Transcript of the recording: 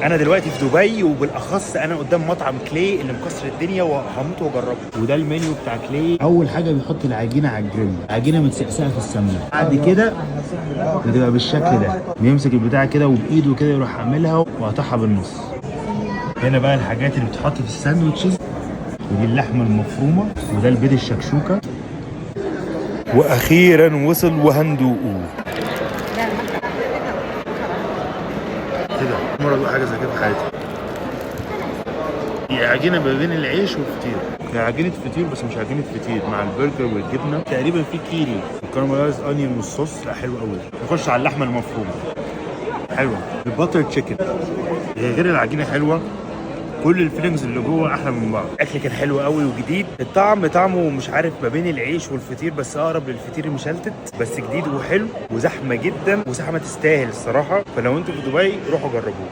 انا دلوقتي في دبي، وبالاخص انا قدام مطعم كلي اللي مكسر الدنيا وهموت واجربه. وده المنيو بتاع كلي. اول حاجه بيحط العجينه على الجريل، عجينه متسقسقه في السمنه. بعد كده بتبقى بالشكل ده، بيمسك البتاع كده وبايده كده يروح عاملها وقطعها بالنص. هنا بقى الحاجات اللي بتتحط في الساندوتشز، ودي اللحمه المفرومه، وده البيض الشكشوكه، واخيرا وصل وهندوقه. كده مرة ادوق حاجه زي كده في حياتي. هي عجينه ما بين العيش والفطير، هي عجينه فطير بس مش عجينه فطير، مع البرجر والجبنه تقريبا في كيري الكارملايز انيون والصوص. لا حلو قوي. نخش على اللحمه المفرومه، حلوه الباتر تشيكن. هي غير العجينه حلوه، كل الفيلينجز اللي جوه احلى من بعض. الاكل كان حلو قوي وجديد. الطعم طعمه مش عارف ما بين العيش والفطير، بس اقرب للفطير المشلتت، بس جديد وحلو وزحمه جدا، وزحمه تستاهل الصراحه. فلو انتوا في دبي روحوا جربوه.